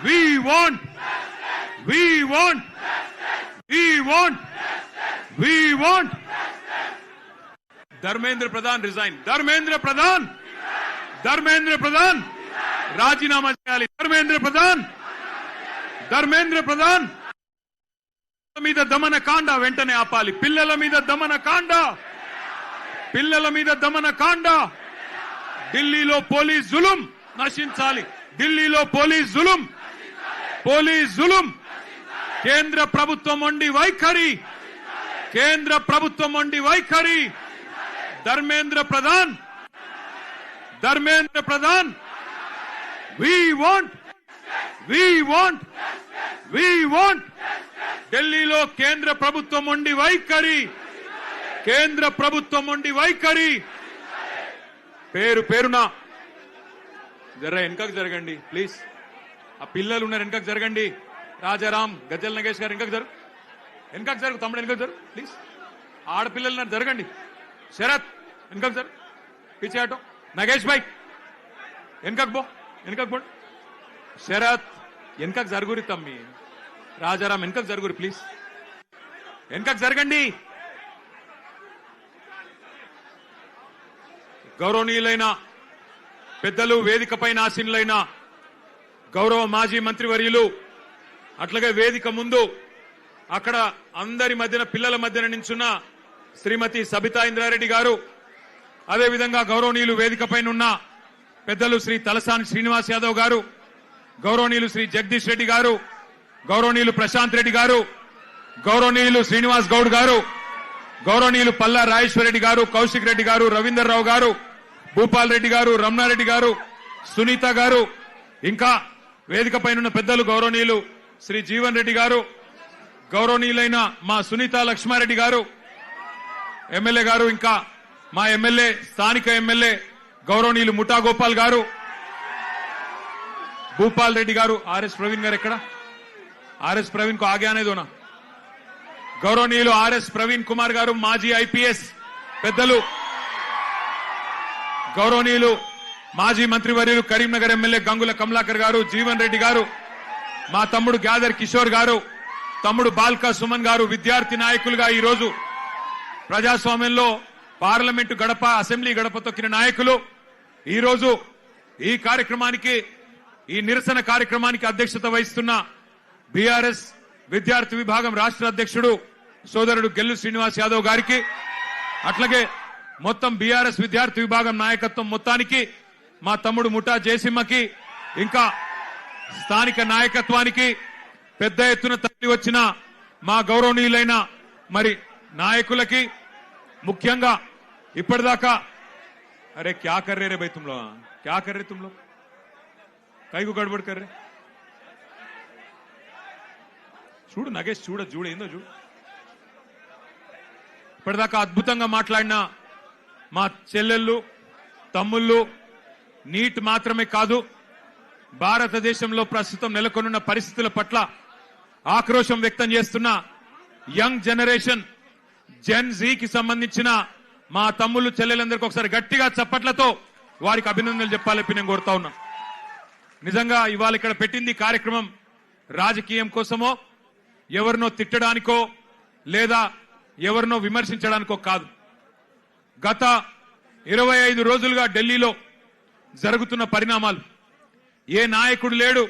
We want. We want. We want. We want. Dharmendra Pradhan resign. Dharmendra Pradhan. Dharmendra Pradhan. రాజీనామా చేయాలి. ధర్మేంద్ర ప్రధాన్. ధర్మేంద్ర ప్రధాన్ మీద దమన కాండ వెంటనే ఆపాలి. పిల్లల మీద దమన కాండ. పిల్లల మీద దమన కాండ. ఢిల్లీలో పోలీస్ జులుం నశించాలి. ఢిల్లీలో పోలీస్ జులుం. పోలీస్ జులుం. కేంద్ర ప్రభుత్వం మొండి వైఖరి. కేంద్ర ప్రభుత్వం మొండి వైఖరి. Dharmendra Pradhan. Dharmendra Pradhan. We want. We want. We want. ఢిల్లీలో కేంద్ర ప్రభుత్వం మొండి వైఖరి. కేంద్ర ప్రభుత్వం మొండి వైఖరి. పేరు పేరున జర వెనకకు జరగండి ప్లీజ్. ఆ పిల్లలు ఉన్నారు వెనకకు జరగండి. రాజారాం, గజ్జల్ నగేష్ గారు వెనకకు జరుగు. వెనకకు జరుగు తమ్ముడు, వెనకకు జరుగు ప్లీజ్. ఆడపిల్లలు ఉన్నారు జరగండి. శరత్ వెనకకు జరుగు. పిచ్చే ఆటో. నగేష్ భాయ్ వెనకకు పో. వెనకకు పో. శరత్ వెనకకు జరుగురి తమ్మి. రాజారాం వెనకకు జరుగురి ప్లీజ్. వెనకకు జరగండి. గౌరవనీయులైన పెద్దలు, వేదికపైన ఆసీనులైన గౌరవ మాజీ మంత్రివర్యులు, అట్లాగే వేదిక ముందు అక్కడ అందరి మధ్యన పిల్లల మధ్యన నించున్న శ్రీమతి సబితా ఇంద్రారెడ్డి గారు, అదేవిధంగా గౌరవనీయులు వేదికపైన ఉన్న పెద్దలు శ్రీ తలసాని శ్రీనివాస్ యాదవ్ గారు, గౌరవనీయులు శ్రీ జగదీష్ రెడ్డి గారు, గౌరవనీయులు ప్రశాంత్ రెడ్డి గారు, గౌరవనీయులు శ్రీనివాస్ గౌడ్ గారు, గౌరవనీయులు పల్లా రాజేశ్వర రెడ్డి గారు, కౌశిక్ రెడ్డి గారు, రవీందర్ రావు గారు, భూపాల్ రెడ్డి గారు, రమణారెడ్డి గారు, సునీత గారు, ఇంకా వేదిక పైన పెద్దలు గౌరవనీయులు శ్రీ జీవన్ రెడ్డి గారు, గౌరవనీయులైన మా సునీత లక్ష్మారెడ్డి గారు ఎమ్మెల్యే గారు, ఇంకా మా ఎమ్మెల్యే స్థానిక ఎమ్మెల్యే గౌరవనీయులు ముఠా గోపాల్ గారు, భూపాల్ రెడ్డి గారు, ఆర్ఎస్ ప్రవీణ్ గారు ఎక్కడ? ఆర్ఎస్ ప్రవీణ్ కు ఆగే అనేది ఉన్నా. గౌరవనీయులు ఆర్ఎస్ ప్రవీణ్ కుమార్ గారు, మాజీ ఐపీఎస్ పెద్దలు, గౌరవనీయులు మాజీ మంత్రివర్యులు కరీంనగర్ ఎమ్మెల్యే గంగుల కమలాకర్ గారు, జీవన్ రెడ్డి గారు, మా తమ్ముడు గ్యాదర్ కిషోర్ గారు, తమ్ముడు బాల్కా సుమన్ గారు, విద్యార్థి నాయకులుగా ఈరోజు ప్రజాస్వామ్యంలో పార్లమెంటు గడప, అసెంబ్లీ గడప తొక్కిన నాయకులు, ఈరోజు ఈ కార్యక్రమానికి, ఈ నిరసన కార్యక్రమానికి అధ్యక్షత వహిస్తున్న బీఆర్ఎస్ విద్యార్థి విభాగం రాష్ట్ర అధ్యక్షుడు సోదరుడు గెల్లు శ్రీనివాస్ యాదవ్ గారికి, అట్లాగే మొత్తం బీఆర్ఎస్ విద్యార్థి విభాగం నాయకత్వం మొత్తానికి, మా తమ్ముడు ముఠా జయసింహకి, ఇంకా స్థానిక నాయకత్వానికి, పెద్ద ఎత్తున తరలి వచ్చిన మా గౌరవనీయులైన మరి నాయకులకి, ముఖ్యంగా ఇప్పటిదాకా అరే క్యా కర్రే రే భయ్ తుమ్లో, క్యా కర్రే తుమ్లో, కైకు గడబడి కర్రే చూడు నగేష్, చూడు ఏందో చూడు. ఇప్పటిదాకా అద్భుతంగా మాట్లాడిన మా చెల్లెళ్ళు, తమ్ముళ్ళు, నీట్ మాత్రమే కాదు, భారతదేశంలో ప్రస్తుతం నెలకొన్న పరిస్థితుల పట్ల ఆక్రోశం వ్యక్తం చేస్తున్న యంగ్ జనరేషన్ జెన్ జీకి సంబంధించిన మా తమ్ముళ్ళు, చెల్లెలందరికీ ఒకసారి గట్టిగా చప్పట్లతో వారికి అభినందనలు చెప్పాలని నేను కోరుతా ఉన్నా. నిజంగా ఇవాళ ఇక్కడ పెట్టింది కార్యక్రమం రాజకీయం కోసమో, ఎవరినో తిట్టడానికో లేదా ఎవరినో విమర్శించడానికో కాదు. గత 25 రోజులుగా ఢిల్లీలో జరుగుతున్న పరిణామాలు, ఏ నాయకుడు లేడు,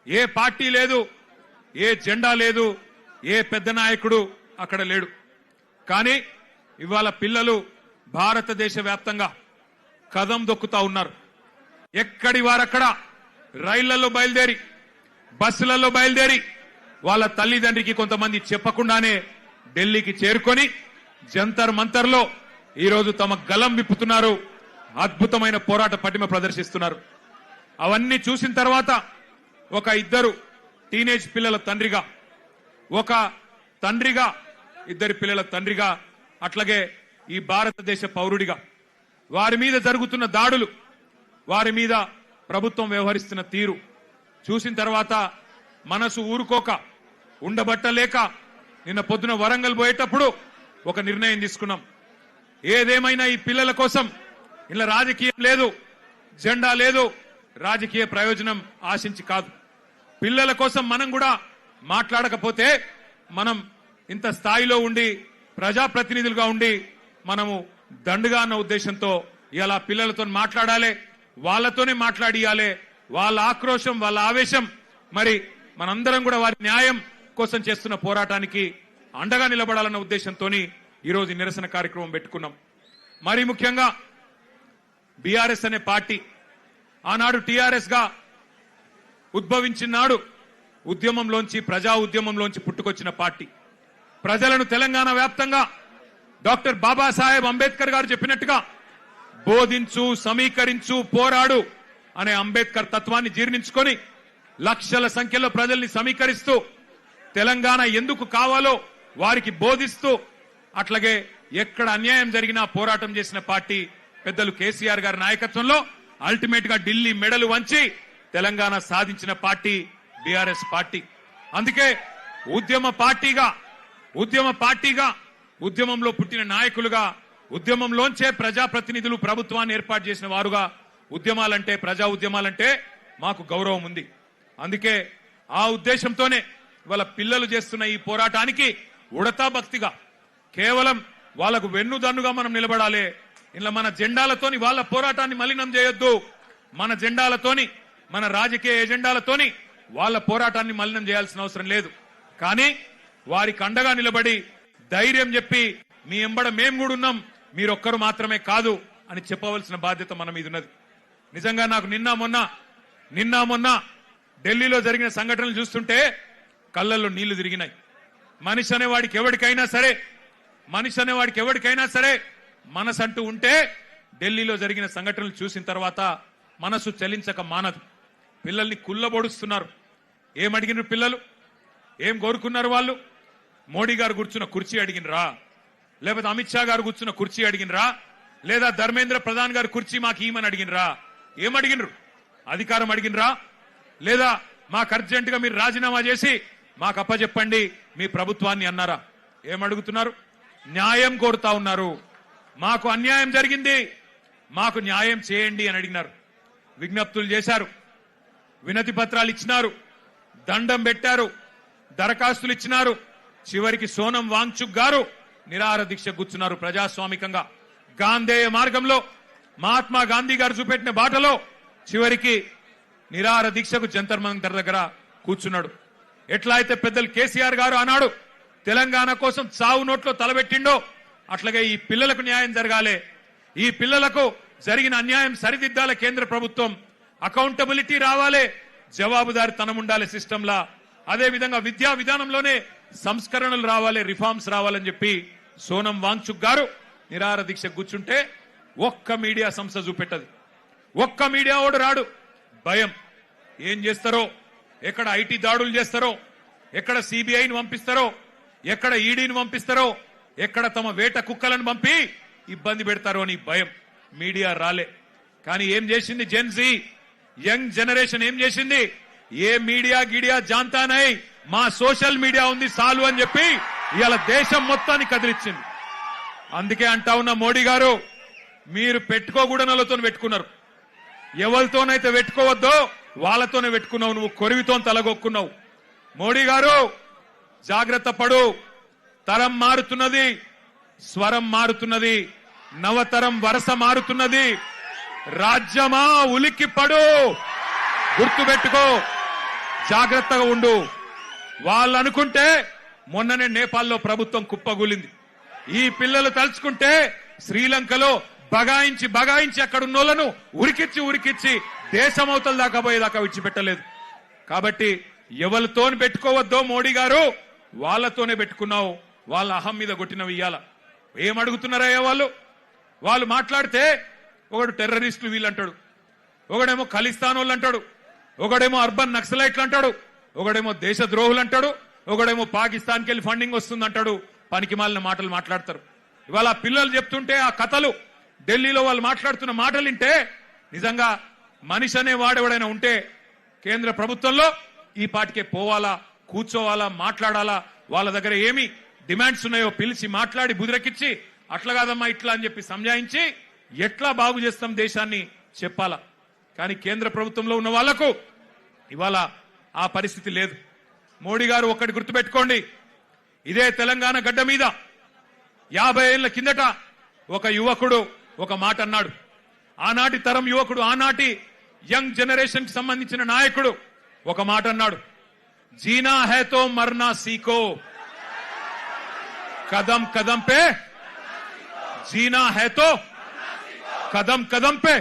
ఏ పార్టీ లేదు, ఏ జెండా లేదు, ఏ పెద్ద నాయకుడు అక్కడ లేడు. కానీ ఇవాళ పిల్లలు భారతదేశ వ్యాప్తంగా కదం దొక్కుతా ఉన్నారు. ఎక్కడి వారక్కడ రైళ్లలో బయలుదేరి, బస్సులలో బయలుదేరి, వాళ్ళ తల్లిదండ్రికి కొంతమంది చెప్పకుండానే ఢిల్లీకి చేరుకొని జంతర్ మంతర్లో ఈరోజు తమ గలం విప్పుతున్నారు, అద్భుతమైన పోరాట పటిమ ప్రదర్శిస్తున్నారు. అవన్నీ చూసిన తర్వాత ఒక ఇద్దరు టీనేజ్ పిల్లల తండ్రిగా, ఒక తండ్రిగా, ఇద్దరి పిల్లల తండ్రిగా, అట్లాగే ఈ భారతదేశ పౌరుడిగా వారి మీద జరుగుతున్న దాడులు, వారి మీద ప్రభుత్వం వ్యవహరిస్తున్న తీరు చూసిన తర్వాత మనసు ఊరుకోక, ఉండబట్టలేక నిన్న పొద్దున వరంగల్ పోయేటప్పుడు ఒక నిర్ణయం తీసుకున్నాం. ఏదేమైనా ఈ పిల్లల కోసం ఇలా రాజకీయం లేదు, జెండా లేదు, రాజకీయ ప్రయోజనం ఆశించి కాదు, పిల్లల కోసం మనం కూడా మాట్లాడకపోతే మనం ఇంత స్థాయిలో ఉండి ప్రజాప్రతినిధులుగా ఉండి మనము దండుగా అన్న ఉద్దేశంతో ఇలా పిల్లలతో మాట్లాడాలి, వాళ్ళతోనే మాట్లాడియాలి. వాళ్ళ ఆక్రోశం, వాళ్ళ ఆవేశం, మరి మనందరం కూడా వారి న్యాయం కోసం చేస్తున్న పోరాటానికి అండగా నిలబడాలన్న ఉద్దేశంతో ఈరోజు నిరసన కార్యక్రమం పెట్టుకున్నాం. మరి ముఖ్యంగా బీఆర్ఎస్ అనే పార్టీ ఆనాడు టీఆర్ఎస్ గా ఉద్భవించినాడు ఉద్యమంలోంచి, ప్రజా ఉద్యమంలోంచి పుట్టుకొచ్చిన పార్టీ. ప్రజలను తెలంగాణ వ్యాప్తంగా డాక్టర్ బాబాసాహెబ్ అంబేద్కర్ గారు చెప్పినట్టుగా బోధించు, సమీకరించు, పోరాడు అనే అంబేద్కర్ తత్వాన్ని జీర్ణించుకొని లక్షల సంఖ్యలో ప్రజల్ని సమీకరిస్తూ తెలంగాణ ఎందుకు కావాలో వారికి బోధిస్తూ అట్లాగే ఎక్కడ అన్యాయం జరిగినా పోరాటం చేసిన పార్టీ పెద్దలు కేసీఆర్ గారి నాయకత్వంలో అల్టిమేట్ గా ఢిల్లీ మెడలు వంచి తెలంగాణ సాధించిన పార్టీ బీఆర్ఎస్ పార్టీ. అందుకే ఉద్యమ పార్టీగా ఉద్యమంలో పుట్టిన నాయకులుగా, ఉద్యమంలోంచే ప్రజాప్రతినిధులు ప్రభుత్వాన్ని ఏర్పాటు చేసిన వారుగా ఉద్యమాలంటే, ప్రజా ఉద్యమాలంటే మాకు గౌరవం ఉంది. అందుకే ఆ ఉద్దేశంతోనే వాళ్ళ పిల్లలు చేస్తున్న ఈ పోరాటానికి ఉడతా భక్తిగా కేవలం వాళ్ళకు వెన్నుదన్నుగా మనం నిలబడాలి. ఇలా మన జెండాలతోని వాళ్ళ పోరాటాన్ని మలినం చేయొద్దు. మన జెండాలతోని, మన రాజకీయ ఎజెండాలతోని వాళ్ళ పోరాటాన్ని మలినం చేయాల్సిన అవసరం లేదు. కానీ వారికి అండగా నిలబడి ధైర్యం చెప్పి మీ ఎంబడ మేము కూడా ఉన్నాం, మీరొక్కరు మాత్రమే కాదు అని చెప్పవలసిన బాధ్యత మన మీద ఉన్నది. నిజంగా నాకు నిన్న మొన్న ఢిల్లీలో జరిగిన సంఘటనలు చూస్తుంటే కళ్ళల్లో నీళ్లు తిరిగినాయి. మనిషి అనేవాడికి ఎవరికైనా సరే మనసంటూ ఉంటే ఢిల్లీలో జరిగిన సంఘటనలు చూసిన తర్వాత మనసు చలించక మానదు. పిల్లల్ని కుల్లబొడుస్తున్నారు. ఏమడిగినారు పిల్లలు? ఏం కోరుకున్నారు వాళ్ళు? మోడీ గారు కూర్చున్న కుర్చీ అడిగినరా? లేకపోతే అమిత్ షా గారు కూర్చున్న కుర్చీ అడిగినరా? లేదా ధర్మేంద్ర ప్రధాన్ గారు కుర్చీ మాకు ఈమని అడిగినరా? ఏమడిగినరు? అధికారం అడిగినరా? లేదా మాకు అర్జెంట్ గా మీరు రాజీనామా చేసి మాకు అప్పచెప్పండి మీ ప్రభుత్వాన్ని అన్నారా? ఏమడుగుతున్నారు? న్యాయం కోరుతా ఉన్నారు. మాకు అన్యాయం జరిగింది, మాకు న్యాయం చేయండి అని అడిగినారు. విజ్ఞప్తులు చేశారు, వినతి పత్రాలు ఇచ్చినారు, దండం పెట్టారు, దరఖాస్తులు ఇచ్చినారు. చివరికి సోనం వాంగ్చుక్ గారు నిరాహార దీక్ష కూర్చున్నారు. ప్రజాస్వామికంగా గాంధేయ మార్గంలో మహాత్మా గాంధీ గారు చూపెట్టిన బాటలో చివరికి నిరాహార దీక్షకు జంతర్ మంతర్ దగ్గర కూర్చున్నాడు. ఎట్లా అయితే పెద్దలు కేసీఆర్ గారు ఆనాడు తెలంగాణ కోసం చావు నోట్లో తలబెట్టిండో అట్లాగే ఈ పిల్లలకు న్యాయం జరగాలి, ఈ పిల్లలకు జరిగిన అన్యాయం సరిదిద్దాల కేంద్ర ప్రభుత్వం, అకౌంటబిలిటీ రావాలి, జవాబుదారితనం ఉండాలి సిస్టంలా. అదే విధంగా విద్యా విధానంలోనే సంస్కరణలు రావాలి, రిఫార్మ్స్ రావాలని చెప్పి సోనం వాంగ్చుక్ గారు నిరాహార దీక్ష కూర్చుంటే ఒక్క మీడియా సంస్థ చూపెట్టదు, ఒక్క మీడియా ఓడు రాడు. భయం. ఏం చేస్తారో, ఎక్కడ ఐటీ దాడులు చేస్తారో, ఎక్కడ సిబిఐని పంపిస్తారో, ఎక్కడ ఈడీని పంపిస్తారో, ఎక్కడ తమ వేట కుక్కలను పంపి ఇబ్బంది పెడతారో అని భయం. మీడియా రాలే. కానీ ఏం చేసింది జెన్జీ, యంగ్ జనరేషన్ ఏం చేసింది? ఏ మీడియా గిడియా జాంతానై, మా సోషల్ మీడియా ఉంది చాలు అని చెప్పి ఇవాళ దేశం మొత్తాన్ని కదిలిచ్చింది. అందుకే అంటా ఉన్న మోడీ గారు, మీరు పెట్టుకోకూడనలతో పెట్టుకున్నారు, ఎవరితోనైతే పెట్టుకోవద్దో వాళ్ళతోనే పెట్టుకున్నావు, నువ్వు కొరివితో తలగొక్కున్నావు. మోడీ గారు జాగ్రత్త పడు, తరం మారుతున్నది, స్వరం మారుతున్నది, నవతరం వరస మారుతున్నది. రాజ్యమా ఉలిక్కి పడు, గుర్తుపెట్టుకో, జాగ్రత్తగా ఉండు. వాళ్ళు అనుకుంటే మొన్ననే నేపాల్లో ప్రభుత్వం కుప్పగూలింది. ఈ పిల్లలు తలుచుకుంటే శ్రీలంకలో బగాయించి అక్కడున్నోళ్లను ఉరికిచ్చి దేశమవతల దాకా పోయేదాకా విడిచిపెట్టలేదు. కాబట్టి ఎవరితోని పెట్టుకోవద్దో మోడీ గారు, వాళ్ళతోనే పెట్టుకున్నావు. వాళ్ళ అహం మీద కొట్టినవి ఇయ్యాల. ఏమడుగుతున్నారయ్యా వాళ్ళు మాట్లాడితే ఒకడు టెర్రరిస్టులు వీళ్ళంటాడు, ఒకడేమో ఖలిస్తాన్ వాళ్ళు అంటాడు, ఒకడేమో అర్బన్ నక్సలైట్లు అంటాడు, ఒకడేమో దేశద్రోహులు అంటాడు, ఒకడేమో పాకిస్తాన్కి వెళ్ళి ఫండింగ్ వస్తుందంటాడు. పనికి మాలిన మాటలు మాట్లాడతారు. ఇవాళ పిల్లలు చెప్తుంటే ఆ కథలు, ఢిల్లీలో వాళ్ళు మాట్లాడుతున్న మాటలు వింటే నిజంగా మనిషి అనే వాడెవడైనా ఉంటే కేంద్ర ప్రభుత్వంలో ఈ పాటికే పోవాలా, కూర్చోవాలా, మాట్లాడాలా. వాళ్ళ దగ్గర ఏమి డిమాండ్స్ ఉన్నాయో పిలిచి మాట్లాడి బుదిరెక్కిచ్చి అట్లా కాదమ్మా ఇట్లా అని చెప్పి సంజాయించి ఎట్లా బాగు చేస్తాం దేశాన్ని చెప్పాలా. కానీ కేంద్ర ప్రభుత్వంలో ఉన్న వాళ్లకు ఇవాళ ఆ పరిస్థితి లేదు. మోడీ గారు ఒక్కటి గుర్తుపెట్టుకోండి, ఇదే తెలంగాణ గడ్డ మీద 50 ఏళ్ల కిందట ఒక యువకుడు ఒక మాట అన్నాడు. ఆనాటి తరం యువకుడు, ఆనాటి యంగ్ జనరేషన్ కి సంబంధించిన నాయకుడు ఒక మాట అన్నాడు, జీనా హై తో మర్నా సీఖో, కదం కదం పే జీనా హై తో కదం కదం పే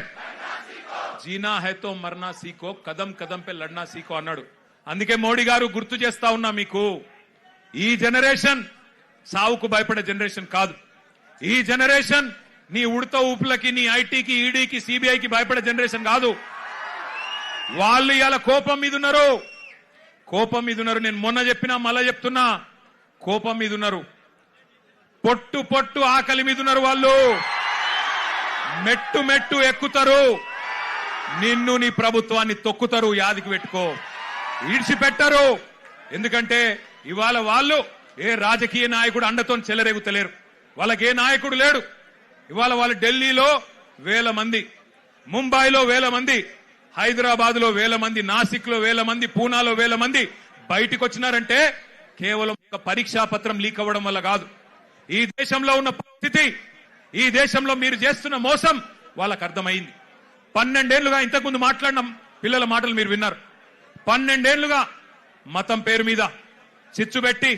జీనా హై తో మర్నా సీఖో, కదం కదం పే లడ్నా సీఖో అన్నాడు. అందుకే మోడీ గారు గుర్తు చేస్తా ఉన్నా మీకు, ఈ జనరేషన్ సావుకు భయపడే జనరేషన్ కాదు. ఈ జనరేషన్ నీ ఉడత ఊపులకి, నీ ఐటీకి, ఈడీకి, సిబిఐకి భయపడే జనరేషన్ కాదు. వాళ్ళు ఇవాళ కోపం మీద ఉన్నారు, కోపం మీద ఉన్నారు. నేను మొన్న చెప్పినా మళ్ళా చెప్తున్నా, కోపం మీద ఉన్నారు. పొట్టు పొట్టు ఆకలి మీద ఉన్నారు. వాళ్ళు మెట్టు మెట్టు ఎక్కుతారు, నిన్ను నీ ప్రభుత్వాన్ని తొక్కుతారు. యాదికి పెట్టుకో, ఈడ్చిపెట్టరు. ఎందుకంటే ఇవాళ వాళ్ళు ఏ రాజకీయ నాయకుడు అండతో చెలరేగుతలేరు. వాళ్ళకి ఏ నాయకుడు లేడు. ఇవాళ వాళ్ళు ఢిల్లీలో 1000 మంది, ముంబైలో 1000 మంది, హైదరాబాద్ లో 1000 మంది, నాసిక్ లో 1000 మంది, పూనాలో 1000 మంది బయటికి వచ్చినారంటే కేవలం ఒక పరీక్షా పత్రం లీక్ అవ్వడం వల్ల కాదు. ఈ దేశంలో ఉన్న పరిస్థితి, ఈ దేశంలో మీరు చేస్తున్న మోసం వాళ్ళకు అర్థమైంది. 12 ఏళ్లుగా, ఇంతకుముందు మాట్లాడిన పిల్లల మాటలు మీరు విన్నారు. 12 ఏళ్లుగా మతం పేరు మీద చిచ్చు పెట్టి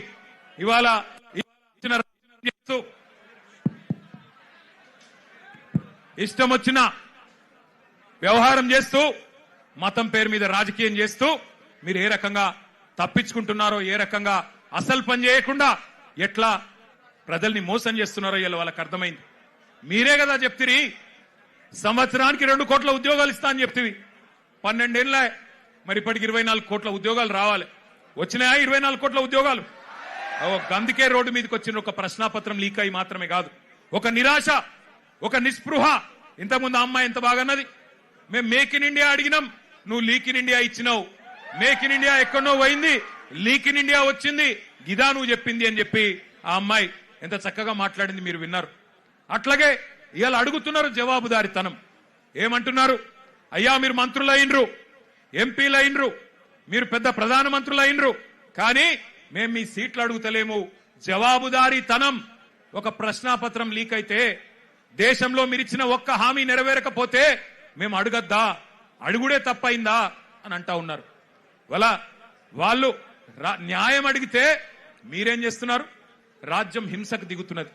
ఇవాళ ఇష్టం వచ్చిన వ్యవహారం చేస్తూ, మతం పేరు మీద రాజకీయం చేస్తూ మీరు ఏ రకంగా తప్పించుకుంటున్నారో, ఏ రకంగా అసలు పని చేయకుండా ఎట్లా ప్రజల్ని మోసం చేస్తున్నారో ఇలా వాళ్ళకి అర్థమైంది. మీరే కదా చెప్తిరి, సంవత్సరానికి 2 కోట్ల ఉద్యోగాలు ఇస్తా అని చెప్తివి. 12 ఏళ్ళ మరి ఇప్పటికి 24 కోట్ల ఉద్యోగాలు రావాలి. వచ్చినాయా 24 కోట్ల ఉద్యోగాలు? అందుకే రోడ్డు మీదకి వచ్చిన ఒక ప్రశ్నాపత్రం లీక్ అయి మాత్రమే కాదు, ఒక నిరాశ, ఒక నిస్పృహ. ఇంతకుముందు అమ్మాయి ఎంత బాగా అన్నది, మేము మేక్ ఇన్ ఇండియా అడిగినాం, నువ్వు లీక్ ఇన్ ఇండియా ఇచ్చినావు. మేక్ ఇన్ ఇండియా ఎక్కడో పోయింది, లీక్ ఇన్ ఇండియా వచ్చింది, గిదా నువ్వు చెప్పింది అని చెప్పి ఆ అమ్మాయి ఎంత చక్కగా మాట్లాడింది మీరు విన్నారు. అట్లాగే ఇవాళ అడుగుతున్నారు జవాబుదారితనం. ఏమంటున్నారు? అయ్యా మీరు మంత్రులు అయినరు, ఎంపీలు అయినరు, మీరు పెద్ద ప్రధానమంత్రులు అయినరు, కానీ మేము మీ సీట్లు అడుగుతలేము. జవాబుదారీతనం. ఒక ప్రశ్నాపత్రం లీక్ అయితే, దేశంలో మీరిచ్చిన ఒక్క హామీ నెరవేరకపోతే మేము అడగద్దా, అడుగుడే తప్పైందా అని అంటా ఉన్నారు. వాళ్ళు న్యాయం అడిగితే మీరేం చేస్తున్నారు? రాజ్యం హింసకు దిగుతున్నది.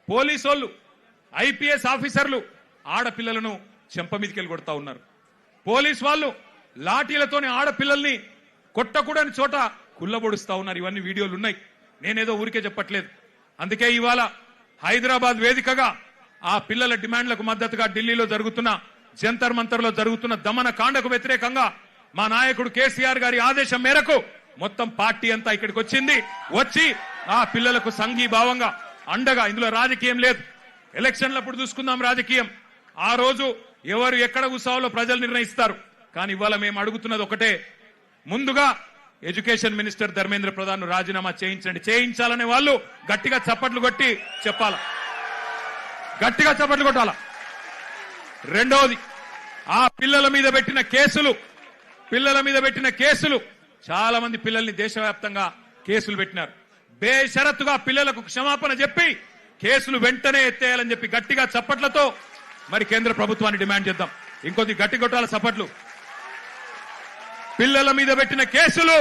పోలీసోళ్ళు, ఐపీఎస్ ఆఫీసర్లు ఆడపిల్లలను చెంప మీదకెళ్ళి కొడతా ఉన్నారు. పోలీస్ వాళ్ళు లాఠీలతోని ఆడపిల్లల్ని కొట్టకూడని చోట కుల్లబొడుస్తా ఉన్నారు. ఇవన్నీ వీడియోలు ఉన్నాయి, నేనేదో ఊరికే చెప్పట్లేదు. అందుకే ఇవాళ హైదరాబాద్ వేదికగా ఆ పిల్లల డిమాండ్లకు మద్దతుగా ఢిల్లీలో జరుగుతున్న, జంతర్ మంతర్లో జరుగుతున్న దమన కాండకు వ్యతిరేకంగా మా నాయకుడు కేసీఆర్ గారి ఆదేశం మేరకు మొత్తం పార్టీ అంతా ఇక్కడికి వచ్చింది. వచ్చి ఆ పిల్లలకు సంఘీభావంగా అండగా, ఇందులో రాజకీయం లేదు. ఎలక్షన్లప్పుడు చూసుకుందాం రాజకీయం, ఆ రోజు ఎవరు ఎక్కడ కూర్చోవాలో ప్రజలు నిర్ణయిస్తారు. కానీ ఇవాళ మేము అడుగుతున్నది ఒకటే, ముందుగా ఎడ్యుకేషన్ మినిస్టర్ ధర్మేంద్ర ప్రధాన్ రాజీనామా చేయించండి. చేయించాలనే వాళ్ళు గట్టిగా చప్పట్లు కొట్టి చెప్పాలా, గట్టిగా చప్పట్లు కొట్టాలా. రెండవది, ఆ పిల్లల మీద పెట్టిన కేసులు చాలా మంది పిల్లల్ని దేశవ్యాప్తంగా కేసులు పెట్టినారు. బేషరతుగా పిల్లలకు క్షమాపణ చెప్పి కేసులు వెంటనే ఎత్తేయాలని చెప్పి గట్టిగా చప్పట్లతో మరి కేంద్ర ప్రభుత్వాన్ని డిమాండ్ చేద్దాం. ఇంకొద్ది గట్టి కొట్టాల చప్పట్లు. పిల్లల మీద పెట్టిన కేసులు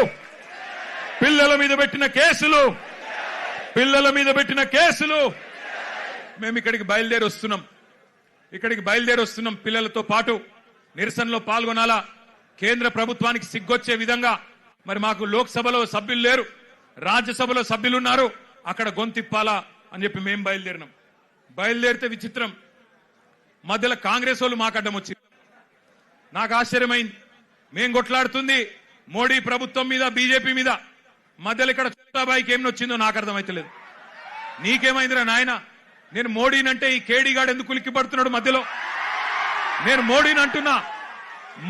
మేము ఇక్కడికి బయలుదేరి వస్తున్నాం. పిల్లలతో పాటు నిరసనలో పాల్గొనాలా. కేంద్ర ప్రభుత్వానికి సిగ్గొచ్చే విధంగా మరి మాకు లోక్సభలో సభ్యులు లేరు, రాజ్యసభలో సభ్యులున్నారు, అక్కడ గొంతిప్పాలా అని చెప్పి మేము బయలుదేరితే విచిత్రం, మధ్యలో కాంగ్రెస్ వాళ్ళు మాకు అడ్డం వచ్చింది. నాకు ఆశ్చర్యమైంది. మేం కొట్లాడుతుంది మోడీ ప్రభుత్వం మీద, బీజేపీ మీద, మధ్యలో ఇక్కడ చోటాబాయికి ఏం వచ్చిందో నాకు అర్థమైతలేదు. నీకేమైందిరా నాయన? నేను మోడీనంటే ఈ కేడీగాడు ఎందుకు ఉలిక్కి పడుతున్నాడు మధ్యలో? నేను మోడీని అంటున్నా,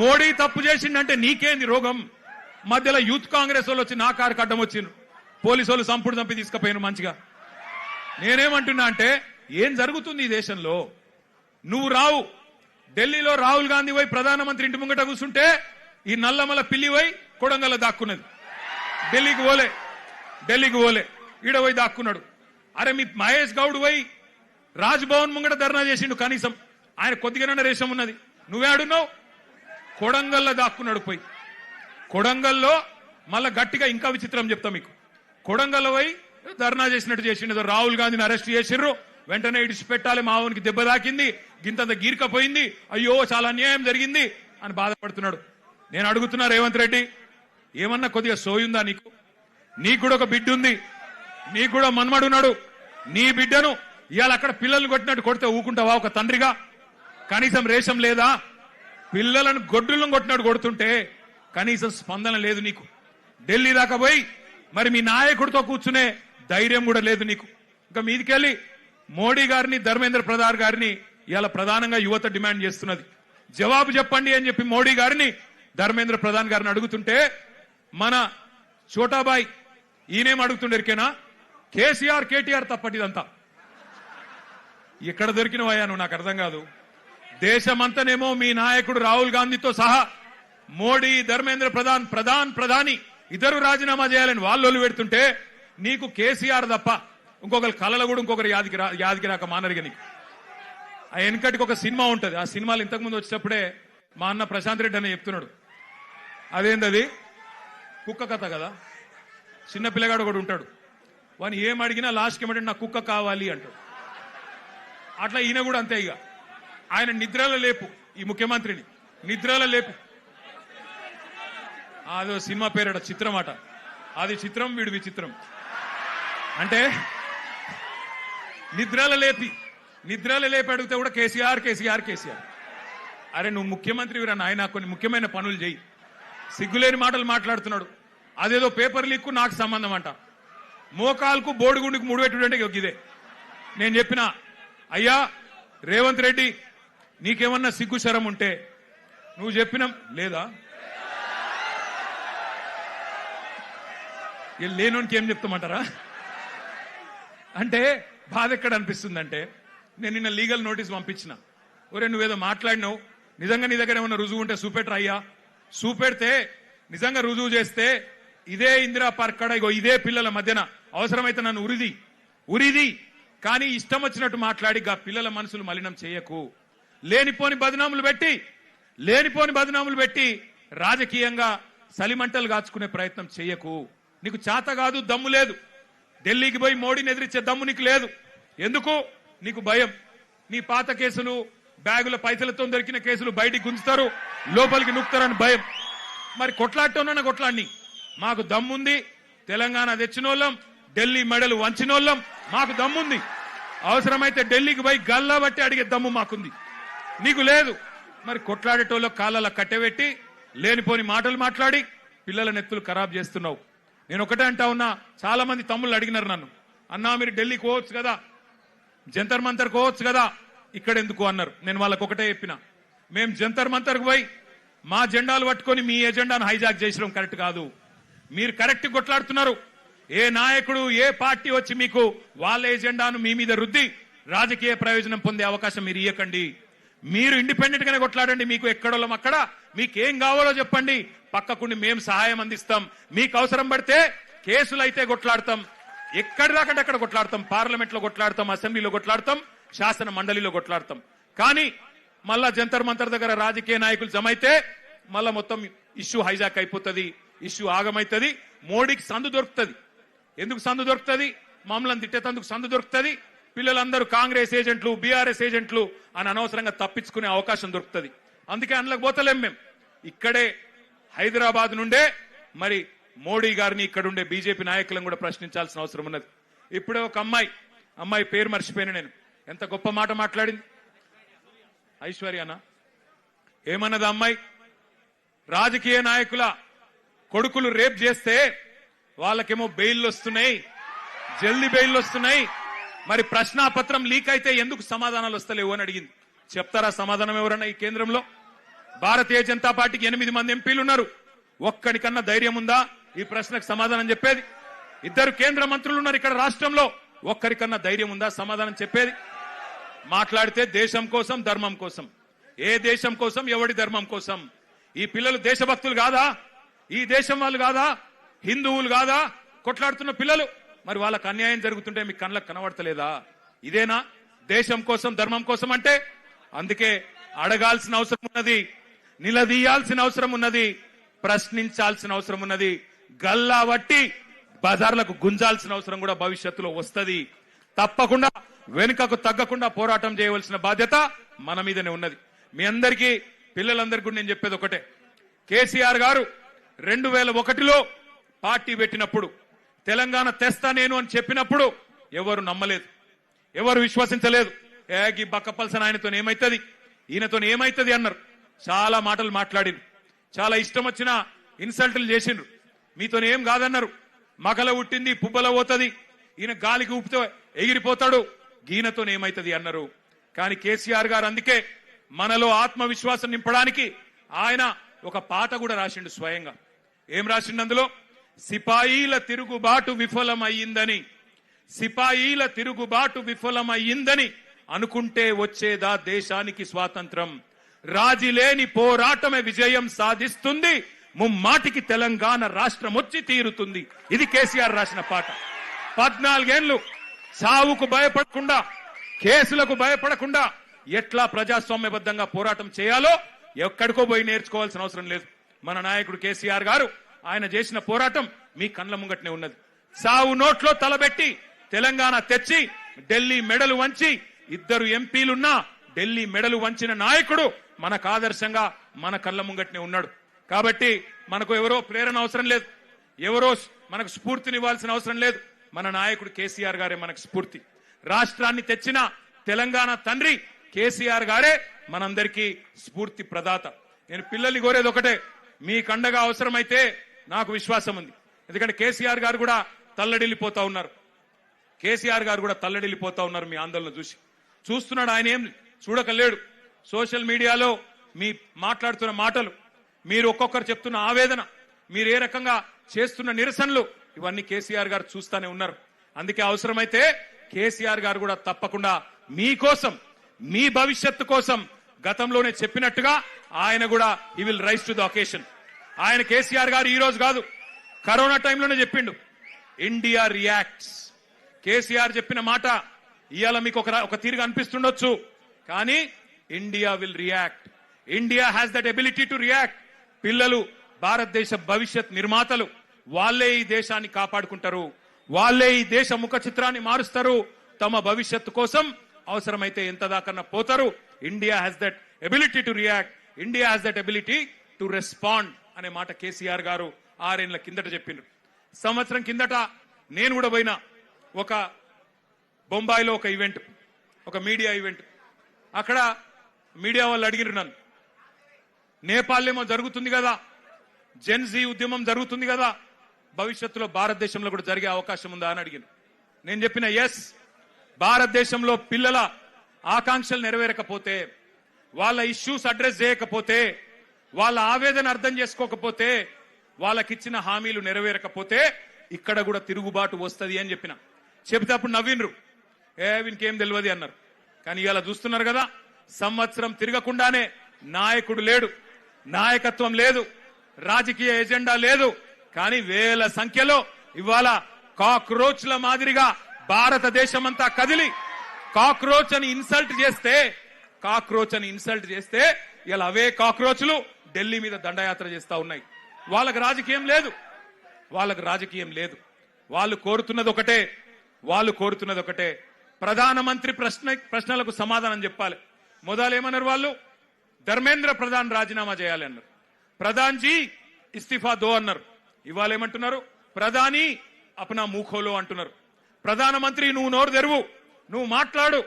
మోడీ తప్పు చేసిందంటే నీకేంది రోగం? మధ్యలో యూత్ కాంగ్రెస్ వాళ్ళు వచ్చి నా కారుకు అడ్డం వచ్చిండ్రు, పోలీసు వాళ్ళు సంపుడు చంపి తీసుకుపోయిన మంచిగా. నేనేమంటున్నా అంటే, ఏం జరుగుతుంది ఈ దేశంలో? నువ్వు ఢిల్లీలో రాహుల్ గాంధీ పోయి ప్రధానమంత్రి ఇంటి ముంగట కూర్చుంటే ఈ నల్లమల పిల్లి పోయి కొడంగల్లో దాక్కున్నది. ఢిల్లీకి పోలే ఈడ పోయి దాక్కున్నాడు. అరే మీ మహేష్ గౌడ్ పోయి రాజ్భవన్ ముంగట ధర్నా చేసిండు. కనీసం ఆయన కొద్దిగానే రేషం ఉన్నది. నువ్వే ఆడున్నావు. కొడంగల్లో దాక్కున్నాడు. పోయి కొడంగల్లో మళ్ళా గట్టిగా ఇంకా విచిత్రం చెప్తా మీకు. కొడంగల్లో పోయి ధర్నా చేసినట్టు చేసిండు. రాహుల్ గాంధీని అరెస్ట్ చేసిర్రు. వెంటనే ఇడిచిపెట్టాలి, మావునికి దెబ్బ తాకింది, గింతంత గీర్కపోయింది, అయ్యో చాలా అన్యాయం జరిగింది అని బాధపడుతున్నాడు. నేను అడుగుతున్నా రేవంత్ రెడ్డి, ఏమన్నా కొద్దిగా సోయుందా నీకు? నీకు కూడా ఒక బిడ్డ ఉంది, నీకు కూడా మన్మడున్నాడు. నీ బిడ్డను ఇవాళ అక్కడ పిల్లల్ని కొట్టినట్టు కొడితే ఊకుంటావా ఒక తండ్రిగా? కనీసం రేషం లేదా? పిల్లలను గొడ్డులను కొట్టినట్టు కొడుతుంటే కనీసం స్పందన లేదు నీకు. ఢిల్లీ దాకా పోయి మరి మీ నాయకుడితో కూర్చునే ధైర్యం కూడా లేదు నీకు. ఇంకా మీదికెళ్ళి మోడీ గారిని, ధర్మేంద్ర ప్రధాన్ గారిని ఇవాళ ప్రధానంగా యువత డిమాండ్ చేస్తున్నది. జవాబు చెప్పండి అని చెప్పి మోడీ గారిని, ధర్మేంద్ర ప్రధాన్ గారిని అడుగుతుంటే మన చోటాబాయ్ ఈయనేం అడుగుతుండేరికేనా? కేసీఆర్ కేటీఆర్ తప్పటిదంతా. ఎక్కడ దొరికినవయ్యా నువ్వు? నాకు అర్థం కాదు. దేశమంతనేమో మీ నాయకుడు రాహుల్ గాంధీతో సహా మోడీ, ధర్మేంద్ర ప్రధాని ఇద్దరు రాజీనామా చేయాలని వాళ్ళు పెడుతుంటే నీకు కేసీఆర్ తప్ప ఇంకొకరు కళలు కూడా ఇంకొకరు యాదికి రాక మానరిగా నీకు. ఆ వెనకటికి ఒక సినిమా ఉంటది. ఆ సినిమాలు ఇంతకుముందు వచ్చేటప్పుడే మా అన్న ప్రశాంత్ రెడ్డి అని చెప్తున్నాడు. అదేంటది? కుక్క కథ కదా. చిన్న పిల్లగాడు ఒకడు ఉంటాడు, వాని ఏం అడిగినా లాస్ట్కి ఏమంటే నాకు కుక్క కావాలి అంటాడు. అట్లా ఈయన కూడా అంతే. ఇక ఆయన నిద్రలో లేపు, ఈ ముఖ్యమంత్రిని నిద్రలో లేపు. అదో సినిమా పేరట, చిత్రం అట. అది చిత్రం, వీడు విచిత్రం. అంటే నిద్రలో లేపి అడిగితే కూడా కేసీఆర్. అరే నువ్వు ముఖ్యమంత్రి వీరా నాయన, కొన్ని ముఖ్యమైన పనులు చేయి. సిగ్గులేని మాటలు మాట్లాడుతున్నాడు. అదేదో పేపర్ లీక్కు నాకు సంబంధం అంట. మోకాల్కు బోడిగుండికి ముడిపెట్టుడంటే ఇదే. నేను చెప్పిన, అయ్యా రేవంత్ రెడ్డి నీకేమన్నా సిగ్గు శరం ఉంటే నువ్వు చెప్పినాం లేదా? లేనోనికి ఏం చెప్తామంటారా? అంటే బాధ ఎక్కడ అనిపిస్తుందంటే, నేను నిన్న లీగల్ నోటీస్ పంపించిన. ఒరే నువ్వేదో మాట్లాడినావు, నిజంగా నీ దగ్గర ఏమన్నా రుజువు ఉంటే చూపెట్టరా అయ్యా. చూపెడితే నిజంగా రుజువు చేస్తే ఇదే ఇందిరా పార్క్ కాడ ఇగో ఇదే పిల్లల మధ్యన అవసరమైతే నన్ను ఉరిది కానీ ఇష్టం వచ్చినట్టు మాట్లాడి గా పిల్లల మనసులు మలినం చేయకు. లేనిపోని బదనాములు పెట్టి రాజకీయంగా సలిమంటలు కాచుకునే ప్రయత్నం చేయకు. నీకు చేత కాదు, దమ్ము లేదు. ఢిల్లీకి పోయి మోడీని ఎదిరించే దమ్ము నీకు లేదు. ఎందుకు? నీకు భయం. నీ పాత కేసులు, బ్యాగుల పైసలతో దొరికిన కేసులు బయటికి గుంజుతారు, లోపలికి నూకుతారని భయం. మరి కొట్లాడటోనన్నా కొట్లాడిని. మాకు దమ్ముంది, తెలంగాణ తెచ్చినోళ్ళం, ఢిల్లీ మెడలు వంచినోళ్ళం, మాకు దమ్ముంది. అవసరమైతే ఢిల్లీకి పోయి గల్లా బట్టి అడిగే దమ్ము మాకుంది, నీకు లేదు. మరి కొట్లాడేటోళ్ళ కాళ్ళ కట్టెబెట్టి లేనిపోని మాటలు మాట్లాడి పిల్లల నెత్తులు ఖరాబ్ చేస్తున్నావు. నేను ఒకటే అంటా ఉన్నా, చాలా మంది తమ్ముళ్ళు అడిగినారు నన్ను, అన్నా మీరు ఢిల్లీకి పోవచ్చు కదా, జంతర్ మంతర్ పోవచ్చు కదా, ఇక్కడ ఎందుకు అన్నారు. నేను వాళ్ళకు ఒకటే చెప్పిన, మేము జంతర్ మంతర్కు పోయి మా జెండాలు పట్టుకొని మీ ఎజెండాను హైజాక్ చేసడం కరెక్ట్ కాదు. మీరు కరెక్ట్ కొట్లాడుతున్నారు. ఏ నాయకుడు, ఏ పార్టీ వచ్చి మీకు వాళ్ళ ఎజెండాను మీ మీద రుద్ది రాజకీయ ప్రయోజనం పొందే అవకాశం మీరు ఇవ్వకండి. మీరు ఇండిపెండెంట్ గానే కొట్లాడండి. మీకు ఎక్కడోళ్ళం అక్కడ, మీకేం కావాలో చెప్పండి, పక్కకుండి మేము సహాయం అందిస్తాం. మీకు అవసరం పడితే కేసులైతే కొట్లాడతాం, ఎక్కడిదాకంటే అక్కడ కొట్లాడతాం, పార్లమెంట్ లో కొట్లాడతాం, అసెంబ్లీలో కొట్లాడతాం, శాసన మండలిలో కొట్లాడతాం. కానీ మళ్ళా జంతర్ మంతర్ దగ్గర రాజకీయ నాయకులు జమైతే మళ్ళా మొత్తం ఇష్యూ హైజాక్ అయిపోతుంది, ఇష్యూ ఆగమైతుంది, మోడీకి సందు దొరుకుతుంది. ఎందుకు సందు దొరుకుతుంది? మమ్మల్ని తిట్టేందుకు సందు దొరుకుతుంది. పిల్లలందరూ కాంగ్రెస్ ఏజెంట్లు, బీఆర్ఎస్ ఏజెంట్లు అని అనవసరంగా తప్పించుకునే అవకాశం దొరుకుతుంది. అందుకే అందులోకి పోతలేం. మేము ఇక్కడే హైదరాబాద్ నుండే మరి మోడీ గారిని, ఇక్కడుండే బీజేపీ నాయకులను కూడా ప్రశ్నించాల్సిన అవసరం ఉన్నది. ఇప్పుడే ఒక అమ్మాయి పేరు మర్చిపోయిన, నేను ఎంత గొప్ప మాట మాట్లాడింది. ఐశ్వర్యనా ఏమన్నది అమ్మాయి? రాజకీయ నాయకుల కొడుకులు రేప్ చేస్తే వాళ్ళకేమో బెయిల్లు వస్తున్నాయి, జల్దీ బెయిల్లు వస్తున్నాయి, మరి ప్రశ్నాపత్రం లీక్ అయితే ఎందుకు సమాధానాలు వస్తలేవు అని అడిగింది. చెప్తారా సమాధానం ఎవరన్నా? ఈ కేంద్రంలో భారతీయ జనతా పార్టీకి 8 మంది ఎంపీలు ఉన్నారు. ఒక్కడికన్నా ధైర్యం ఉందా ఈ ప్రశ్నకు సమాధానం చెప్పేది? 2 కేంద్ర మంత్రులు ఉన్నారు ఇక్కడ రాష్ట్రంలో. ఒక్కరికన్నా ధైర్యం ఉందా సమాధానం చెప్పేది? మాట్లాడితే దేశం కోసం, ధర్మం కోసం. ఏ దేశం కోసం, ఎవడి ధర్మం కోసం? ఈ పిల్లలు దేశభక్తులు కాదా? ఈ దేశం వాళ్ళు కాదా? హిందువులు కాదా కొట్లాడుతున్న పిల్లలు? మరి వాళ్ళకు అన్యాయం జరుగుతుంటే మీ కళ్ళకు కనబడతలేదా? ఇదేనా దేశం కోసం ధర్మం కోసం అంటే? అందుకే అడగాల్సిన అవసరం ఉన్నది, నిలదీయాల్సిన అవసరం ఉన్నది, ప్రశ్నించాల్సిన అవసరం ఉన్నది, గల్లా వట్టి బజార్లకు గుంజాల్సిన అవసరం కూడా భవిష్యత్తులో వస్తది. తప్పకుండా వెనుకకు తగ్గకుండా పోరాటం చేయవలసిన బాధ్యత మన మీదనే ఉన్నది. మీ అందరికీ పిల్లలందరికీ నేను చెప్పేది ఒకటే, కేసీఆర్ గారు 2001లో పార్టీ పెట్టినప్పుడు తెలంగాణ తెస్తా నేను అని చెప్పినప్పుడు ఎవరు నమ్మలేదు, ఎవరు విశ్వసించలేదు. ఈ బక్కపల్సన్ ఆయనతో ఏమైతుంది, ఈయనతో ఏమైతుంది అన్నారు. చాలా మాటలు మాట్లాడిరు, చాలా ఇష్టం వచ్చిన ఇన్సల్టులు చేసిండ్రు. మీతో ఏం కాదన్నారు. మగల ఉట్టింది పుబ్బల పోతుంది, ఈయన గాలికి ఊపితే ఎగిరిపోతాడు, ఈయనతో ఏమైతుంది అన్నారు. కానీ కేసీఆర్ గారు అందుకే మనలో ఆత్మవిశ్వాసం నింపడానికి ఆయన ఒక పాట కూడా రాసిండు స్వయంగా. ఏం రాసిండు అందులో? సిపాయిల తిరుగుబాటు విఫలమయ్యిందని, సిపాయిల తిరుగుబాటు విఫలమయ్యిందని అనుకుంటే వచ్చేదా దేశానికి స్వాతంత్రం, రాజీలేని పోరాటమే విజయం సాధిస్తుంది, ముమ్మాటికి తెలంగాణ రాష్ట్రం వచ్చి తీరుతుంది. ఇది కేసీఆర్ రాసిన పాట. 14 ఏళ్లు సావుకు భయపడకుండా, కేసులకు భయపడకుండా ఎట్లా ప్రజాస్వామ్యబద్ధంగా పోరాటం చేయాలో ఎక్కడికో పోయి నేర్చుకోవాల్సిన అవసరం లేదు. మన నాయకుడు కేసీఆర్ గారు ఆయన చేసిన పోరాటం మీ కండ్ల ముంగట్నే ఉన్నది. సావు నోట్లో తలబెట్టి తెలంగాణ తెచ్చి ఢిల్లీ మెడలు వంచి 2 ఎంపీలున్నా ఢిల్లీ మెడలు వంచిన నాయకుడు మనకు ఆదర్శంగా మన కళ్ళ ముంగట్నే ఉన్నాడు. కాబట్టి మనకు ఎవరో ప్రేరణ అవసరం లేదు, ఎవరో మనకు స్ఫూర్తినివ్వాల్సిన అవసరం లేదు. మన నాయకుడు కేసీఆర్ గారే మనకు స్ఫూర్తి. రాష్ట్రాన్ని తెచ్చిన తెలంగాణ తండ్రి కేసీఆర్ గారే మనందరికీ స్ఫూర్తి ప్రదాత. నేను పిల్లల్ని కోరేది ఒకటే, మీ కండగా అవసరమైతే నాకు విశ్వాసం ఉంది. ఎందుకంటే కేసీఆర్ గారు కూడా తల్లడిల్లిపోతా ఉన్నారు, కేసీఆర్ గారు కూడా తల్లడిల్లిపోతా ఉన్నారు. మీ ఆందోళన చూస్తున్నాడు, ఆయన ఏం చూడకలేడు. సోషల్ మీడియాలో మీ మాట్లాడుతున్న మాటలు, మీరు ఒక్కొక్కరు చెప్తున్న ఆవేదన, మీరు ఏ రకంగా చేస్తున్న నిరసనలు, ఇవన్నీ కేసీఆర్ గారు చూస్తూనే ఉన్నారు. అందుకే అవసరమైతే కేసీఆర్ గారు కూడా తప్పకుండా మీకోసం, మీ భవిష్యత్తు కోసం గతంలోనే చెప్పినట్టుగా ఆయన కూడా he will rise to the occasion. ఆయన కేసీఆర్ గారు ఈ రోజు కాదు, కరోనా టైంలోనే చెప్పిండు, ఇండియా రియాక్ట్స్. కేసీఆర్ చెప్పిన మాట ఇవాళ మీకు ఒక తీరుగా అనిపిస్తుండొచ్చు, కానీ India will react. India has that ability to react. పిల్లలు భారతదేశ భవిష్యత్ నిర్మాతలు, వాళ్లే ఈ దేశాన్ని కాపాడుకుంటారు, వాళ్లే ఈ దేశ ముఖ చిత్రాన్ని మారుస్తారు. తమ భవిష్యత్తు కోసం అవసరమైతే ఎంత దాకన్నా పోతారు. India has that ability to react, India has that ability to respond అనే మాట కేసీఆర్ గారు 6 ఏళ్ల కిందట చెప్పిండ్రు. సంవత్సరం కిందట నేను కూడా పోయినా ఒక బొంబాయిలో ఒక ఈవెంట్, ఒక మీడియా ఈవెంట్. అక్కడ మీడియా వాళ్ళు అడిగిరు నన్ను, నేపాల్ ఏమో జరుగుతుంది కదా, జెన్జీ ఉద్యమం జరుగుతుంది కదా, భవిష్యత్తులో భారతదేశంలో కూడా జరిగే అవకాశం ఉందా అని అడిగింది. నేను చెప్పిన ఎస్, భారతదేశంలో పిల్లల ఆకాంక్షలు నెరవేరకపోతే, వాళ్ళ ఇష్యూస్ అడ్రస్ చేయకపోతే, వాళ్ళ ఆవేదన అర్థం చేసుకోకపోతే, వాళ్ళకిచ్చిన హామీలు నెరవేరకపోతే ఇక్కడ కూడా తిరుగుబాటు వస్తుంది అని చెప్పిన. చెబితే అప్పుడు నవ్విండ్రు, వీనికేం తెలియదు అన్నారు. కానీ ఇవాళ చూస్తున్నారు కదా, సంవత్సరం తిరగకుండానే నాయకుడు లేడు, నాయకత్వం లేదు, రాజకీయ ఎజెండా లేదు. కానీ వేల సంఖ్యలో ఇవాళ కాక్రోచ్ల మాదిరిగా భారతదేశమంతా కదిలి కాక్రోచ్ అని ఇన్సల్ట్ చేస్తే ఇలా అవే కాక్రోచ్లు ఢిల్లీ మీద దండయాత్ర చేస్తా ఉన్నాయి. వాళ్ళకి రాజకీయం లేదు, వాళ్ళు కోరుతున్నది ఒకటే, ప్రధానమంత్రి ప్రశ్నలకు సమాధానం చెప్పాలి. మొదలేమన్నారు వాళ్ళు, ధర్మేంద్ర ప్రధాన్ రాజీనామా చేయాలి అన్నారు, ప్రధాన్ జీ ఇస్తిఫా దో అన్నారు. ఇవాళ ఏమంటున్నారు, ప్రధాని అప్నా మూఖోలో అంటున్నారు. ప్రధానమంత్రి నువ్వు నోరు తెరువు, నువ్వు మాట్లాడు,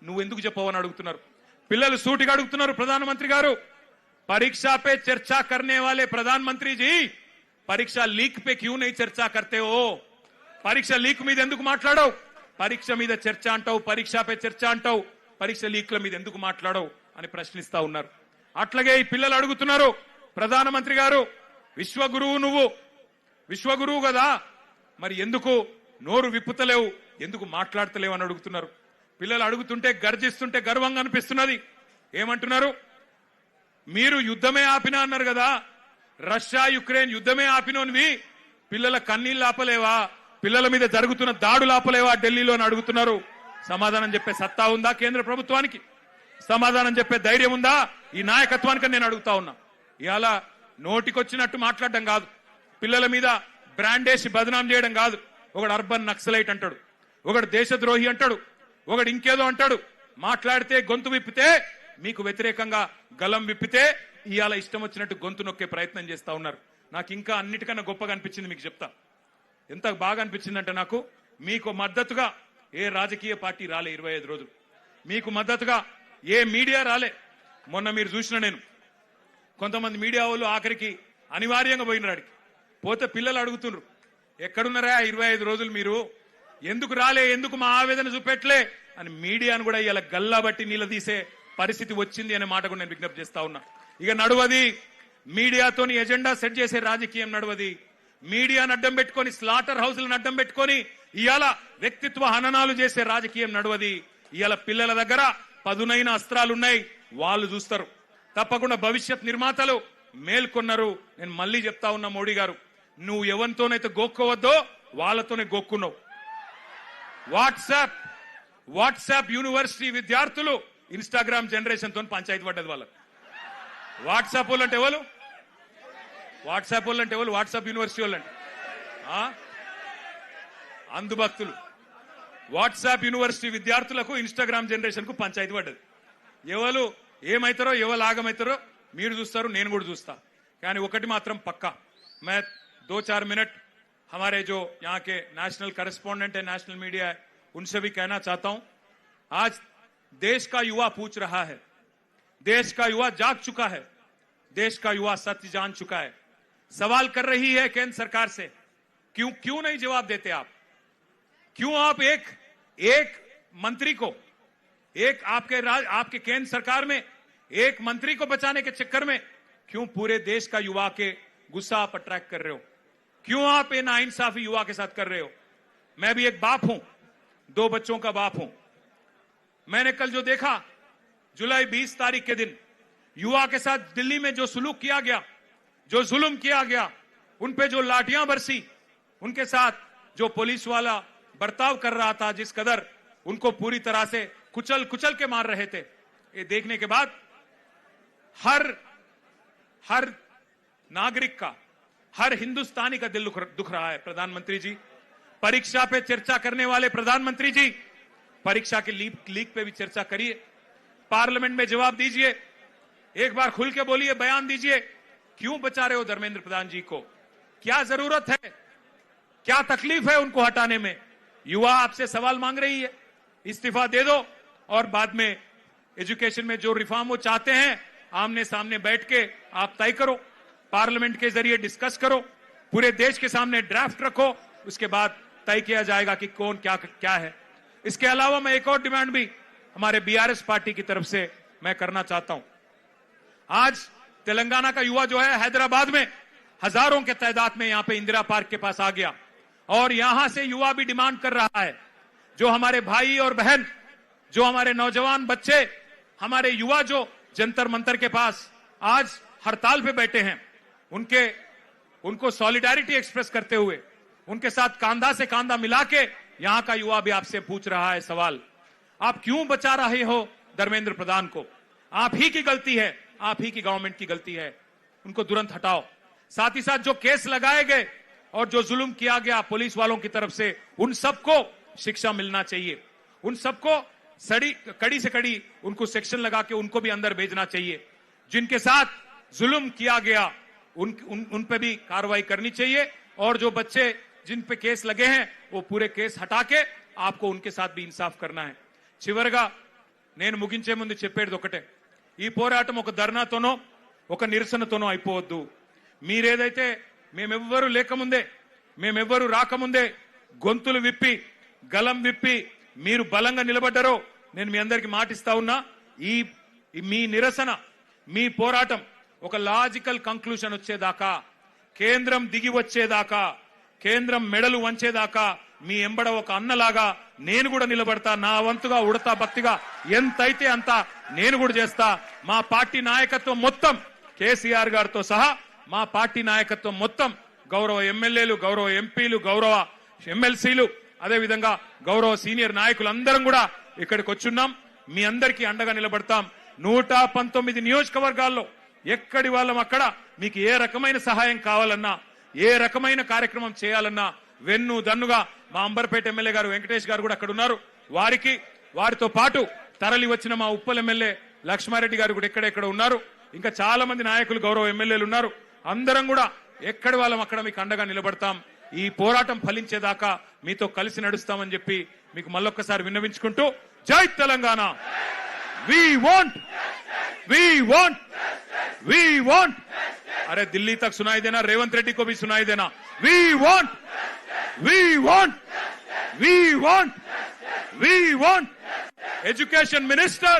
నువ్వు ఎందుకు చెప్పవని అడుగుతున్నారు. పిల్లలు సూటిగా అడుగుతున్నారు, ప్రధానమంత్రి గారు పరీక్షా పే చర్చా కర్నే వాలే ప్రధానమంత్రి జీ పరీక్ష లీక్ పే క్యూ నహీ చర్చా కర్తే హో, పరీక్ష లీక్ మీద ఎందుకు మాట్లాడవు, పరీక్ష మీద చర్చ అంటావు, పరీక్షా పే చర్చ అంటావు, పరీక్ష లీక్ల మీద ఎందుకు మాట్లాడవు అని ప్రశ్నిస్తా ఉన్నారు. అట్లాగే ఈ పిల్లలు అడుగుతున్నారు, ప్రధానమంత్రి గారు విశ్వగురువు, నువ్వు విశ్వగురువు కదా, మరి ఎందుకు నోరు విప్పుతలేవు, ఎందుకు మాట్లాడతలేవు అని అడుగుతున్నారు. పిల్లలు అడుగుతుంటే గర్జిస్తుంటే గర్వంగా అనిపిస్తున్నది. ఏమంటున్నారు, మీరు యుద్ధమే ఆపినా అన్నారు కదా, రష్యా యుక్రెయిన్ యుద్ధమే ఆపినోనివి పిల్లల కన్నీళ్ళు ఆపలేవా? పిల్లల మీద జరుగుతున్న దాడులు ఆపలేవా ఢిల్లీలో అని అడుగుతున్నారు. సమాధానం చెప్పే సత్తా ఉందా కేంద్ర ప్రభుత్వానికి? సమాధానం చెప్పే ధైర్యం ఉందా ఈ నాయకత్వానికి నేను అడుగుతా ఉన్నా. ఇవాళ నోటికొచ్చినట్టు మాట్లాడడం కాదు, పిల్లల మీద బ్రాండేసి బదనాం చేయడం కాదు. ఒకడు అర్బన్ నక్సలైట్ అంటాడు, ఒకడు దేశద్రోహి అంటాడు, ఒకడు ఇంకేదో అంటాడు. మాట్లాడితే గొంతు విప్పితే, మీకు వ్యతిరేకంగా గలం విప్పితే ఇవాళ ఇష్టం వచ్చినట్టు గొంతు నొక్కే ప్రయత్నం చేస్తా ఉన్నారు. నాకు ఇంకా అన్నిటికన్నా గొప్పగా అనిపించింది, మీకు చెప్తా. ఎంత బాగా అనిపించిందంటే, నాకు మీకు మద్దతుగా ఏ రాజకీయ పార్టీ రాలే 25 రోజులు. మీకు మద్దతుగా ఏ మీడియా రాలే. మొన్న మీరు చూసిన నేను కొంతమంది మీడియా వాళ్ళు ఆఖరికి అనివార్యంగా పోయినాడికి పోతే పిల్లలు అడుగుతున్నారు, ఎక్కడున్నారా 25 రోజులు మీరు, ఎందుకు రాలే, ఎందుకు మా ఆవేదన చూపెట్లే అని మీడియాను కూడా ఇలా గల్లా బట్టి నిలదీసే పరిస్థితి వచ్చింది అనే మాట కూడా నేను విజ్ఞప్తి చేస్తా ఉన్నా. ఇక నడువది మీడియాతోని ఎజెండా సెట్ చేసే రాజకీయం నడువది. మీడియాను అడ్డం పెట్టుకొని, స్లాటర్ హౌస్లను అడ్డం పెట్టుకొని ఇవాళ వ్యక్తిత్వ హననాలు చేసే రాజకీయం నడువది. ఇవాళ పిల్లల దగ్గర పదునైన అస్త్రాలున్నాయి, వాళ్ళు చూస్తారు. తప్పకుండా భవిష్యత్ నిర్మాతలు మేల్కొన్నారు. నేను మళ్ళీ చెప్తా ఉన్నా, మోడీ గారు, నువ్వు ఎవరితోనైతే గోక్కోవద్దో వాళ్ళతోనే గోక్కున్నావు. వాట్సాప్ యూనివర్సిటీ విద్యార్థులు ఇన్స్టాగ్రామ్ జనరేషన్ తో పంచాయతీ పడ్డది వాళ్ళకు. వాట్సాప్ వాళ్ళు అంటే ఎవరు? వాట్సాప్ యూనివర్సిటీ వాళ్ళు అంటే అందుభక్తులు. వాట్సాప్ యూనివర్సిటీ విద్యార్థులకు ఇన్స్టాగ్రామ్ జనరేషన్ కు పంచాయతీ పడ్డది. ఎవరు ఏమైతారో, ఎవరు ఆగమైతారో మీరు చూస్తారు, నేను కూడా చూస్తా. కానీ ఒకటి మాత్రం పక్కా, मैं 2-4 मिनट हमारे जो यहाँ के नेशनल करेस्पॉन्डेंट है, नेशनल मीडिया है, उनसे भी कहना चाहता हूं. आज देश का युवा पूछ रहा है, देश का युवा जाग चुका है, देश का युवा सत्य जान चुका है. सवाल कर रही है केंद्र सरकार से, क्यों नहीं जवाब देते आप? क्यों आप एक मंत्री को, एक आपके केंद्र सरकार में एक मंत्री को बचाने के चक्कर में क्यों पूरे देश का युवा के गुस्सा आप अट्रैक्ट कर रहे हो? क्यों आप ये नाइंसाफी युवा के साथ कर रहे हो? मैं भी एक बाप हूं, 2 बच्चों का बाप हूं. मैंने कल जो देखा, जुलाई 20 तारीख के दिन युवा के साथ दिल्ली में जो सुलूक किया गया, जो जुल्म किया गया, उन पे जो लाठियां बरसी, उनके साथ जो पुलिस वाला बर्ताव कर रहा था, जिस कदर उनको पूरी तरह से कुचल के मार रहे थे, ये देखने के बाद हर नागरिक का, हर हिंदुस्तानी का दिल दुख रहा है. प्रधानमंत्री जी, परीक्षा पे चर्चा करने वाले प्रधानमंत्री जी, परीक्षा के लीक पे भी चर्चा करिए, पार्लियामेंट में जवाब दीजिए, एक बार खुल के बोलिए, बयान दीजिए. क्यों बचा रहे हो धर्मेंद्र प्रधान जी को? क्या जरूरत है, क्या तकलीफ है उनको हटाने में? युवा आपसे सवाल मांग रही है, इस्तीफा दे दो और बाद में एजुकेशन में जो रिफॉर्म वो चाहते हैं आमने सामने बैठ के आप तय करो, पार्लियामेंट के जरिए डिस्कस करो, पूरे देश के सामने ड्राफ्ट रखो, उसके बाद तय किया जाएगा कि कौन क्या है. इसके अलावा मैं एक और डिमांड भी हमारे बीआरएस पार्टी की तरफ से मैं करना चाहता हूं. आज तेलंगाना का युवा जो है हैदराबाद में हजारों के तादाद में यहां पे इंदिरा पार्क के पास आ गया और यहां से युवा भी डिमांड कर रहा है, जो हमारे भाई और बहन, जो हमारे नौजवान बच्चे, हमारे युवा जो जंतर मंतर के पास आज हड़ताल पे बैठे हैं, उनको सॉलिडारिटी एक्सप्रेस करते हुए उनके साथ कांधा से कांधा मिला के यहां का युवा भी आपसे पूछ रहा है सवाल, आप क्यों बचा रहे हो धर्मेंद्र प्रधान को? आप ही की गलती है, आप ही की गवर्नमेंट की गलती है, उनको तुरंत हटाओ. साथ ही साथ जो केस लगाए गए और जो जुल्म किया गया पुलिस वालों की तरफ से, उन सबको शिक्षा मिलना चाहिए, उन सबको कड़ी से कड़ी उनको सेक्शन लगा के उनको भी अंदर भेजना चाहिए. जिनके साथ जुल्म किया गया उन पे भी कार्रवाई करनी चाहिए और जो बच्चे जिन पे केस लगे हैं वो पूरे केस हटा के आपको उनके साथ भी इंसाफ करना है. చివరగా నేను ముగించే ముందు చెప్పేది ఒకటే, ఈ పోరాటం ఒక ధర్నాతోనో ఒక నిరసనతోనో అయిపోవద్దు. మీరేదైతే మేమెవ్వరూ లేకముందే, మేమెవ్వరూ రాకముందే గొంతులు విప్పి గలం విప్పి మీరు బలంగా నిలబడ్డారో, నేను మీ అందరికీ మాటిస్తా ఉన్నా, మీ నిరసన, మీ పోరాటం ఒక లాజికల్ కంక్లూషన్ వచ్చేదాకా, కేంద్రం దిగి వచ్చేదాకా, కేంద్రం మెడలు వంచేదాకా మీ ఎంబడ ఒక అన్నలాగా నేను కూడా నిలబడతా. నా వంతుగా ఉడతా భక్తిగా ఎంతైతే అంత నేను కూడా చేస్తా. మా పార్టీ నాయకత్వం మొత్తం కేసీఆర్ గారితో సహా మా పార్టీ నాయకత్వం మొత్తం గౌరవ ఎమ్మెల్యేలు, గౌరవ ఎంపీలు, గౌరవ ఎమ్మెల్సీలు, అదేవిధంగా గౌరవ సీనియర్ నాయకులు అందరం కూడా ఇక్కడికి వచ్చున్నాం. మీ అందరికీ అండగా నిలబడతాం. 119 నియోజకవర్గాల్లో ఎక్కడి వాళ్ళం అక్కడ మీకు ఏ రకమైన సహాయం కావాలన్నా, ఏ రకమైన కార్యక్రమం చేయాలన్నా వెన్ను దన్నుగా మా అంబర్పేట ఎమ్మెల్యే గారు వెంకటేష్ గారు కూడా అక్కడ ఉన్నారు. వారితో పాటు తరలి వచ్చిన మా ఉప్పల్ ఎమ్మెల్యే లక్ష్మారెడ్డి గారు కూడా ఎక్కడెక్కడ ఉన్నారు. ఇంకా చాలా మంది నాయకులు, గౌరవ ఎమ్మెల్యేలు ఉన్నారు. అందరం కూడా ఎక్కడి వాళ్ళం అక్కడ మీకు అండగా నిలబడతాం. ఈ పోరాటం ఫలించేదాకా మీతో కలిసి నడుస్తామని చెప్పి మీకు మళ్ళొక్కసారి విన్నవించుకుంటూ, జై తెలంగాణ. वी वॉन्ट अरे दिल्ली तक सुनाई देना, रेवंत रेड्डी को भी सुनाई देना. We want education minister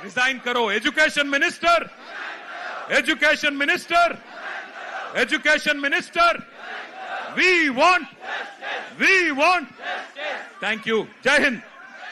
resign करो. Education minister we want. Thank you. जय हिंद.